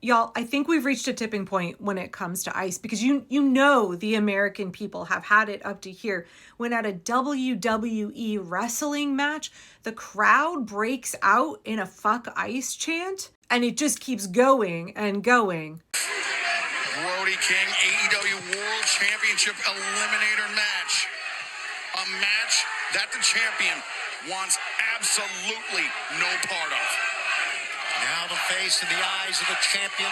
Y'all, I think we've reached a tipping point when it comes to ICE, because you know the American people have had it up to here when at a WWE wrestling match, the crowd breaks out in a "fuck ICE" chant, and it just keeps going and going. Brody King, AEW World Championship Eliminator match. A match that the champion wants absolutely no part of. Now the face in the eyes of the champion.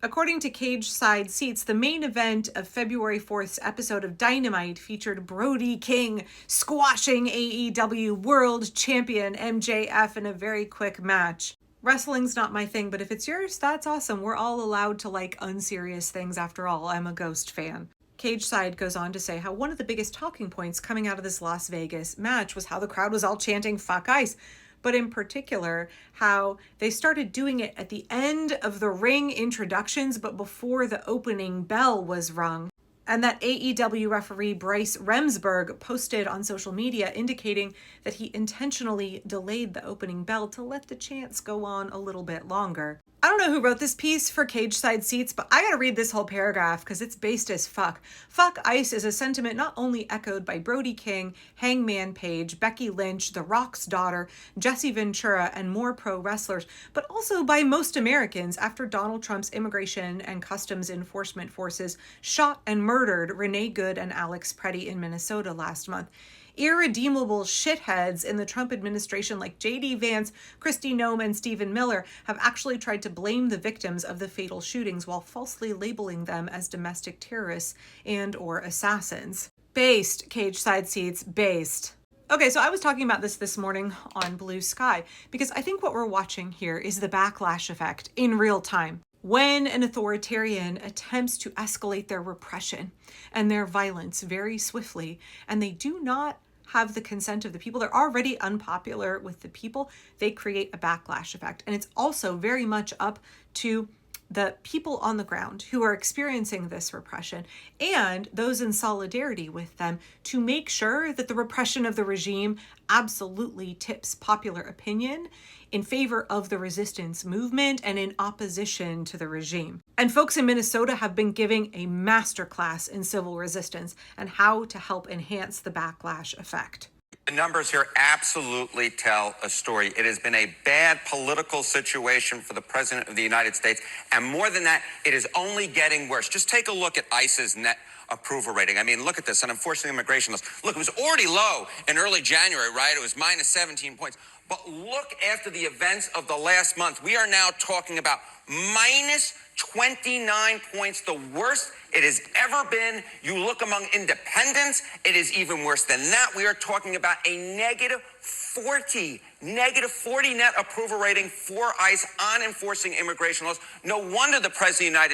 According to Cage Side Seats, the main event of February 4th's episode of Dynamite featured Brody King squashing AEW World Champion MJF in a very quick match. Wrestling's not my thing, but if it's yours, that's awesome. We're all allowed to like unserious things after all. I'm a Ghost fan. Cage Side goes on to say how one of the biggest talking points coming out of this Las Vegas match was how the crowd was all chanting "fuck ICE," but in particular, how they started doing it at the end of the ring introductions, but before the opening bell was rung. And that AEW referee Bryce Remsburg posted on social media indicating that he intentionally delayed the opening bell to let the chants go on a little bit longer. I don't know who wrote this piece for Cage Side Seats, but I gotta read this whole paragraph because it's based as fuck. Fuck ICE is a sentiment not only echoed by Brody King, Hangman Page, Becky Lynch, The Rock's daughter, Jesse Ventura, and more pro wrestlers, but also by most Americans after Donald Trump's Immigration and Customs Enforcement forces shot and murdered Renee Good and Alex Preddy in Minnesota last month. Irredeemable shitheads in the Trump administration like J.D. Vance, Kristi Noem, and Stephen Miller have actually tried to blame the victims of the fatal shootings while falsely labeling them as domestic terrorists and or assassins. Based, Cage Side Seats, based. Okay, so I was talking about this morning on Blue Sky because I think what we're watching here is the backlash effect in real time. When an authoritarian attempts to escalate their repression and their violence very swiftly, and they do not have the consent of the people, they're already unpopular with the people, they create a backlash effect. And it's also very much up to the people on the ground who are experiencing this repression and those in solidarity with them to make sure that the repression of the regime absolutely tips popular opinion in favor of the resistance movement and in opposition to the regime. And folks in Minnesota have been giving a masterclass in civil resistance and how to help enhance the backlash effect. The numbers here absolutely tell a story. It has been a bad political situation for the President of the United States. And more than that, it is only getting worse. Just take a look at ICE's net approval rating. I mean, look at this on enforcing immigration laws. Look, it was already low in early January, right? It was minus 17 points. But look after the events of the last month. We are now talking about minus 29 points, the worst it has ever been. You look among independents, it is even worse than that. We are talking about a negative 40 net approval rating for ICE on enforcing immigration laws. No wonder the President of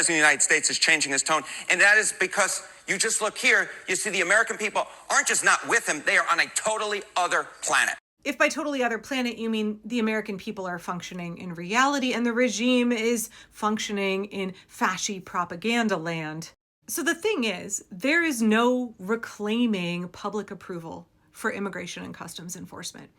the United States is changing his tone. And that is because you just look here, you see the American people aren't just not with him, they are on a totally other planet. If by totally other planet, you mean the American people are functioning in reality and the regime is functioning in fasci propaganda land. So the thing is, there is no reclaiming public approval for immigration and customs enforcement.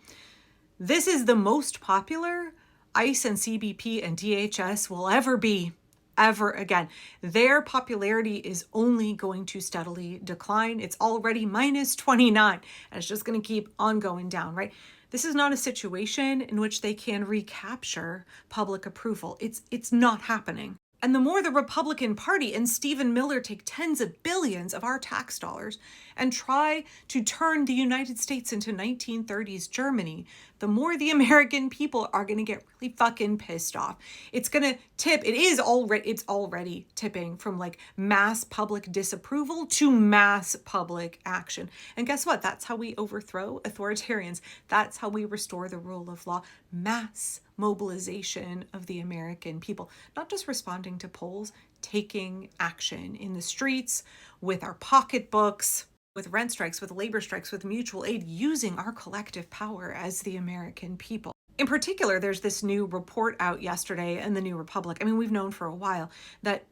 This is the most popular ICE and CBP and DHS will ever be, ever again. Their popularity is only going to steadily decline. It's already minus 29, and it's just going to keep on going down, right? This is not a situation in which they can recapture public approval. It's not happening. And the more the Republican Party and Stephen Miller take tens of billions of our tax dollars and try to turn the United States into 1930s Germany, the more the American people are going to get really fucking pissed off. It's going to tip. It's already tipping from like mass public disapproval to mass public action. And guess what? That's how we overthrow authoritarians. That's how we restore the rule of law. Mass mobilization of the American people, not just responding to polls, taking action in the streets, with our pocketbooks, with rent strikes, with labor strikes, with mutual aid, using our collective power as the American people. In particular, there's this new report out yesterday in the New Republic. I mean, we've known for a while that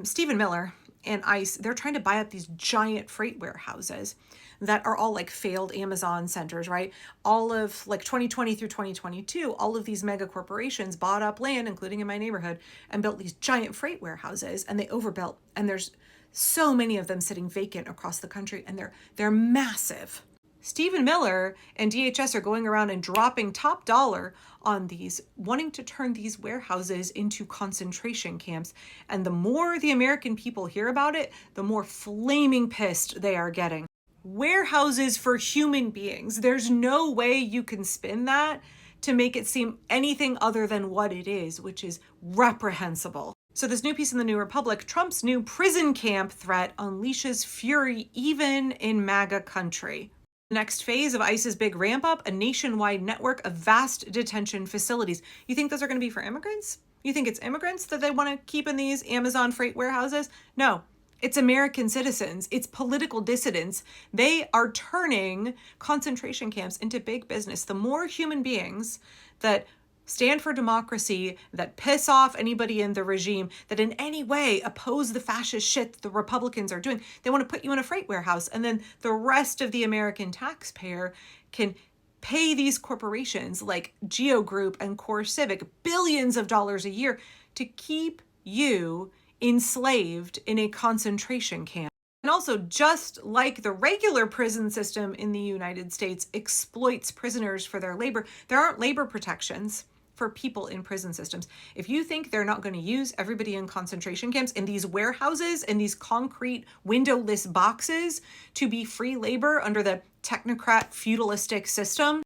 Stephen Miller and ICE, they're trying to buy up these giant freight warehouses that are all like failed Amazon centers, right? All of like 2020 through 2022, all of these mega corporations bought up land, including in my neighborhood, and built these giant freight warehouses, and they overbuilt. And there's so many of them sitting vacant across the country, and they're massive. Stephen Miller and DHS are going around and dropping top dollar on these, wanting to turn these warehouses into concentration camps. And the more the American people hear about it, the more flaming pissed they are getting. Warehouses for human beings. There's no way you can spin that to make it seem anything other than what it is, which is reprehensible. So this new piece in the New Republic, Trump's new prison camp threat unleashes fury even in MAGA country. The next phase of ICE's big ramp up, a nationwide network of vast detention facilities. You think those are going to be for immigrants? You think it's immigrants that they want to keep in these Amazon freight warehouses? No, it's American citizens. It's political dissidents. They are turning concentration camps into big business. The more human beings that stand for democracy, that piss off anybody in the regime, that in any way oppose the fascist shit that the Republicans are doing, they want to put you in a freight warehouse. And then the rest of the American taxpayer can pay these corporations like Geo Group and Core Civic billions of dollars a year to keep you enslaved in a concentration camp. And also, just like the regular prison system in the United States exploits prisoners for their labor, there aren't labor protections for people in prison systems. If you think they're not going to use everybody in concentration camps, in these warehouses, in these concrete windowless boxes to be free labor under the technocrat feudalistic system,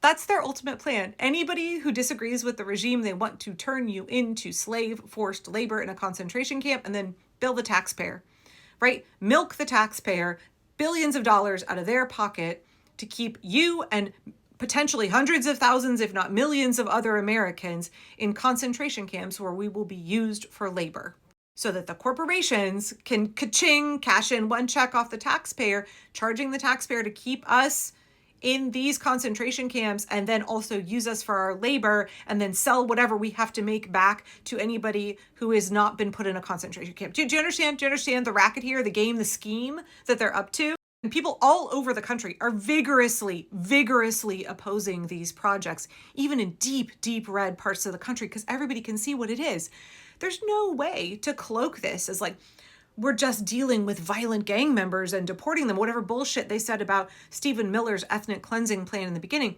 that's their ultimate plan. Anybody who disagrees with the regime, they want to turn you into slave forced labor in a concentration camp and then bill the taxpayer, right? Milk the taxpayer billions of dollars out of their pocket to keep you and potentially hundreds of thousands, if not millions of other Americans in concentration camps where we will be used for labor, so that the corporations can ka-ching, cash in one check off the taxpayer, charging the taxpayer to keep us in these concentration camps and then also use us for our labor and then sell whatever we have to make back to anybody who has not been put in a concentration camp. Do you understand? Do you understand the racket here, the game, the scheme that they're up to? And people all over the country are vigorously opposing these projects, even in deep red parts of the country, because everybody can see what it is. There's no way to cloak this as like, we're just dealing with violent gang members and deporting them, whatever bullshit they said about Stephen Miller's ethnic cleansing plan in the beginning.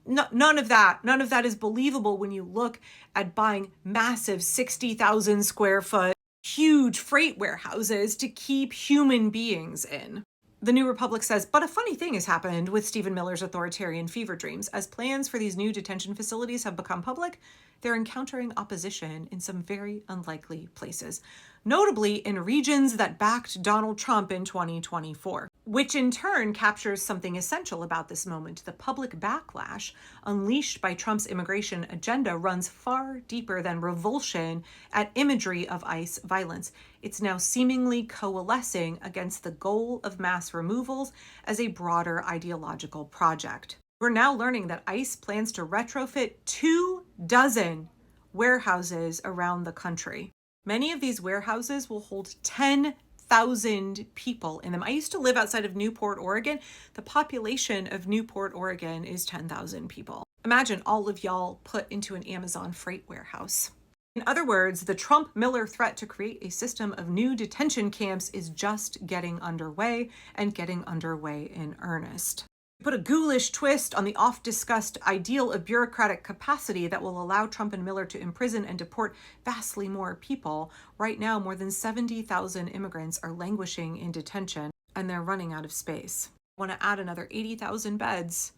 No, none of that is believable when you look at buying massive 60,000 square foot, huge freight warehouses to keep human beings in. The New Republic says, but a funny thing has happened with Stephen Miller's authoritarian fever dreams. As plans for these new detention facilities have become public, they're encountering opposition in some very unlikely places, notably in regions that backed Donald Trump in 2024, which in turn captures something essential about this moment. The public backlash unleashed by Trump's immigration agenda runs far deeper than revulsion at imagery of ICE violence. It's now seemingly coalescing against the goal of mass removals as a broader ideological project. We're now learning that ICE plans to retrofit 24 warehouses around the country. Many of these warehouses will hold 10,000 people in them. I used to live outside of Newport, Oregon. The population of Newport, Oregon is 10,000 people. Imagine all of y'all put into an Amazon freight warehouse. In other words, the Trump-Miller threat to create a system of new detention camps is just getting underway, and getting underway in earnest. Put a ghoulish twist on the oft-discussed ideal of bureaucratic capacity that will allow Trump and Miller to imprison and deport vastly more people. Right now, more than 70,000 immigrants are languishing in detention, and they're running out of space. I want to add another 80,000 beds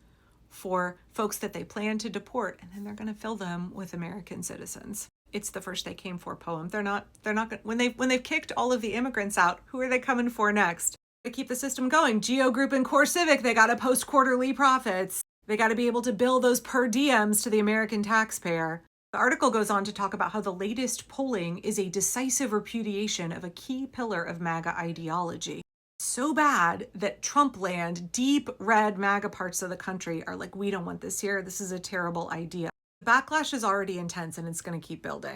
for folks that they plan to deport, and then they're going to fill them with American citizens. It's the first they came for poem. They're not when they've kicked all of the immigrants out, who are they coming for next? To keep the system going. Geo Group and Core Civic, they got to post quarterly profits. They got to be able to bill those per diems to the American taxpayer. The article goes on to talk about how the latest polling is a decisive repudiation of a key pillar of MAGA ideology. So bad that Trump land, deep red MAGA parts of the country are like, we don't want this here. This is a terrible idea. Backlash is already intense and it's going to keep building.